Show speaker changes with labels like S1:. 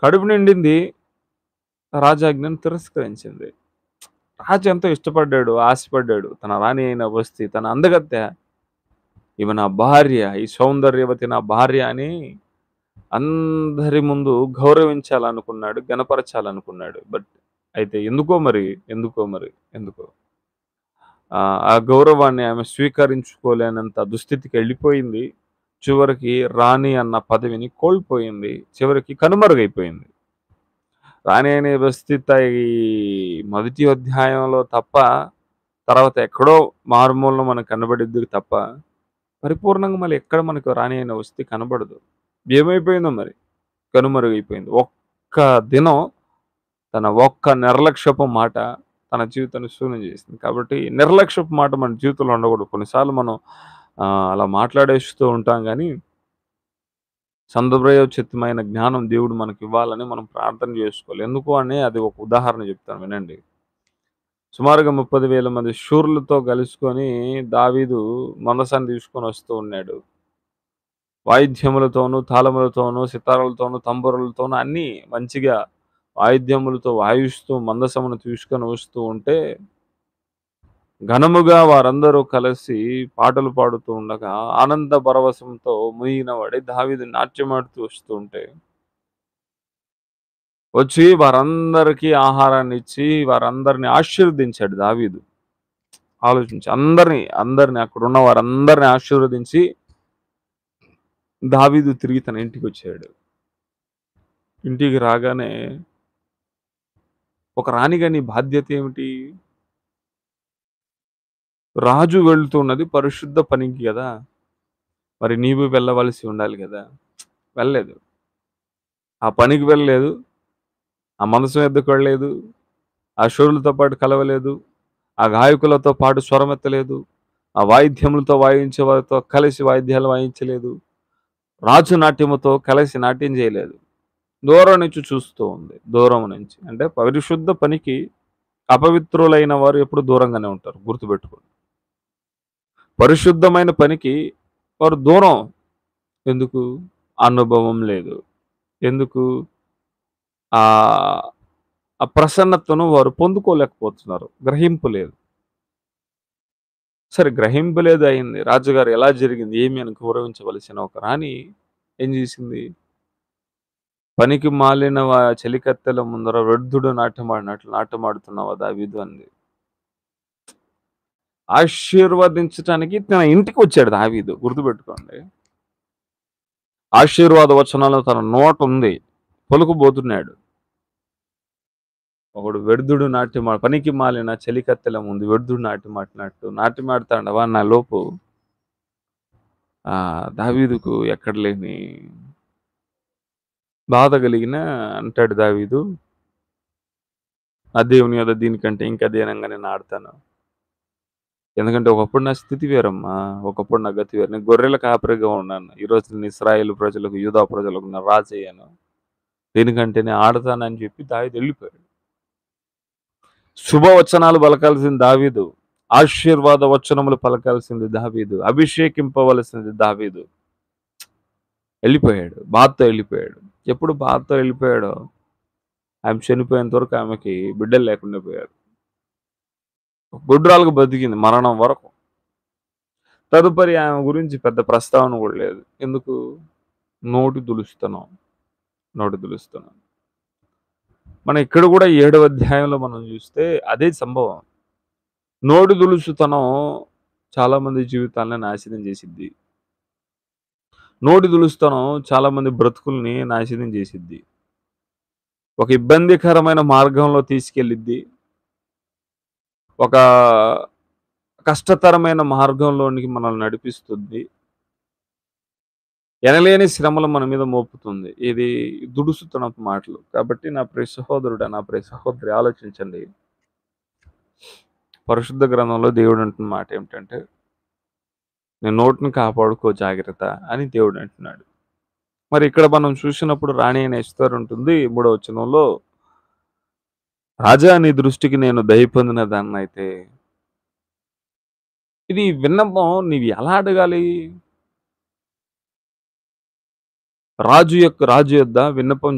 S1: కడుపు నిండింది. రాజాజ్ఞను తిరస్కరించింది. రాజు ఎంతో ఇష్టపడ్డాడు, ఆశపడ్డాడు. తన రాణి అయిన వస్తీ, తన అందగత్తె, ఈమె నా భార్య, ఈ సౌందర్యవతి నా భార్య అని అందరి ముందు గౌరవించాలనుకున్నాడు, ఘనపరచాలనుకున్నాడు. అయితే ఎందుకో ఆ గౌరవాన్ని ఆమె స్వీకరించుకోలేనంత దుస్థితికెళ్ళిపోయింది. చివరికి రాణి అన్న పదవిని కోల్పోయింది. చివరికి కనుమరుగైపోయింది. రాణి అనే వ్యవస్థిత ఈ మొదటి అధ్యాయంలో తప్ప, తర్వాత ఎక్కడో మారుమూలన మనకు కనబడిద్ది తప్ప, పరిపూర్ణంగా మళ్ళీ ఎక్కడ మనకు రాణి అనే వస్తీ కనబడదు. ఏమైపోయిందో మరి? కనుమరుగైపోయింది. ఒక్క దినం తన ఒక్క నిర్లక్ష్యపు మాట తన జీవితాన్ని శూన్యం చేసింది. కాబట్టి నిర్లక్ష్యపు మాట మన జీవితంలో ఉండకూడదు. కొన్నిసార్లు మనం అలా మాట్లాడేస్తూ ఉంటాం గానీ, సందర్భోచితమైన జ్ఞానం దేవుడు మనకివ్వాలని మనం ప్రార్థన జేసుకోవాలి. ఎందుకు అని అది ఒక ఉదాహరణ చెప్తాను వినండి. సుమారుగా 30,000 మంది శూరులతో కలుసుకొని దావీదు మందసాన్ని తీసుకొని వస్తూ ఉన్నాడు. వాయిద్యములతోనూ, తాళములతోనూ, సితారాలతోనూ, తంబురలతోనూ అన్నీ మంచిగా వాయిద్యములతో వాయిస్తూ మందసమును తీసుకొని వస్తూ ఉంటే, ఘనముగా వారందరూ కలిసి పాటలు పాడుతూ ఉండగా, ఆనంద పరవశంతో మునిగినవాడై దావీదు నాట్యమాడుతూ వస్తూ ఉంటే, వచ్చి వారందరికీ ఆహారాన్నిచ్చి, వారందరిని ఆశీర్వదించాడు దావీదు. ఆలోచించి అందరిని అక్కడున్న వారందరిని ఆశీర్వదించి, దావీదు తిరిగి తన ఇంటికొచ్చాడు. ఇంటికి రాగానే, ఒక రాణిగా నీ బాధ్యత ఏమిటి? రాజు వెళ్తున్నది పరిశుద్ధ పనికి గదా! మరి నీవు వెళ్ళవలసి ఉండాలి గదా! వెళ్ళలేదు. ఆ పనికి వెళ్ళలేదు. ఆ మందసం ఎద్దుకు వెళ్ళలేదు. ఆ శూరులతో పాటు కలవలేదు. ఆ గాయకులతో పాటు స్వరమెత్తలేదు. ఆ వాయిద్యములతో వాయించే వారితో కలిసి వాయిద్యాలు వాయించలేదు. రాజు నాట్యముతో కలిసి నాట్యం చేయలేదు. దూరం నుంచి చూస్తూ ఉంది. దూరం నుంచి. అంటే పరిశుద్ధ పనికి అపవిత్రులైన వారు ఎప్పుడు దూరంగానే ఉంటారు. గుర్తుపెట్టుకోండి. పరిశుద్ధమైన పనికి వారు దూరం. ఎందుకు? అనుభవం లేదు. ఎందుకు? ఆహ్, ఆ ప్రసన్నతను వారు పొందుకోలేకపోతున్నారు. గ్రహింపు లేదు. సరే గ్రహింపు లేదు అయింది. రాజుగారు ఎలా జరిగింది? ఏమి అని గౌరవించవలసిన ఒక రాణి ఏం చేసింది? పనికి మాలిన చెలికత్తెల ముందర వృద్ధుడు నాట్యమాడినట్లు నాట్యమాడుతున్నావా దావీదు అంది. ఆశీర్వదించటానికి తన ఇంటికొచ్చాడు దావీదు. గుర్తుపెట్టుకోండి. ఆశీర్వాద వచనాలు తన నోట ఉంది. పలుకుబోతున్నాడు. ఒకడు వ్యర్థుడు పనికి మాలిన చెలికత్తెల ముందు వ్యర్థుడు నాట్యమాడినట్టు నాట్యమాడుతాండవా నా లోపు దావీదుకు ఎక్కడ లేని బాధ కలిగిన అంటాడు దావీదు. నా దేవుని యొద్ద దీనికంటే ఇంకా దీనంగా నేను ఆడతాను. ఎందుకంటే ఒకప్పుడు నా స్థితి వేరమ్మా. ఒకప్పుడు నా గతి వేరు. నేను గొర్రెల కాపరిగా ఉన్నాను. ఈరోజు నేను ఇశ్రాయేలు ప్రజలకు, యూదా ప్రజలకు నా రాజయ్యాను. దీనికంటే నేను ఆడతానని చెప్పి దావీదు వెళ్ళిపోయాడు. శుభవచనాలు పలకాల్సింది దావీదు. ఆశీర్వాద వచనములు పలకాల్సింది దావీదు. అభిషేకింపవలసింది దావీదు. వెళ్ళిపోయాడు. బాధతో వెళ్ళిపోయాడు. ఎప్పుడు బాధతో వెళ్ళిపోయాడో, ఆమె చనిపోయేంత వరకు ఆమెకి బిడ్డలు లేకుండా పోయారు. గొడ్రాలుగా బతికింది మరణం వరకు. తదుపరి ఆమె గురించి పెద్ద ప్రస్తావన కూడా లేదు. ఎందుకు? నోటి దులుస్తున్నాం. మనం ఇక్కడ కూడా 7వ అధ్యాయంలో మనం చూస్తే అదే సంభవం. నోటి దులుసుతనం చాలా మంది జీవితాలను నాశనం చేసిద్ది. నోటి దులుసుతనం చాలా మంది బ్రతుకుల్ని నాశనం చేసిద్ది. ఒక ఇబ్బందికరమైన మార్గంలో తీసుకెళ్ళిద్ది. ఒక కష్టతరమైన మార్గంలోనికి మనల్ని నడిపిస్తుంది. ఎనలేని శ్రమలు మన మీద మోపుతుంది. ఇది దుడుసుతనపు మాటలు. కాబట్టి నా ప్రియ సహోదరుడా, నా ప్రియ సహోదరి ఆలోచించండి. పరిశుద్ధ గ్రంథంలో దేవుడు అంటున్న మాట ఏమిటంటే, నీ నోటిని కాపాడుకో జాగ్రత్త అని దేవుడు అంటున్నాడు. మరి ఇక్కడ మనం చూసినప్పుడు రాణి అయిన ఎస్తేరు ఉంటుంది 3వ వచనంలో, రాజా నీ దృష్టికి నేను దయ పొందిన దాన్నైతే. ఇది విన్నపం నీవు ఎలా అడగాలి? రాజు యొద్ద విన్నపం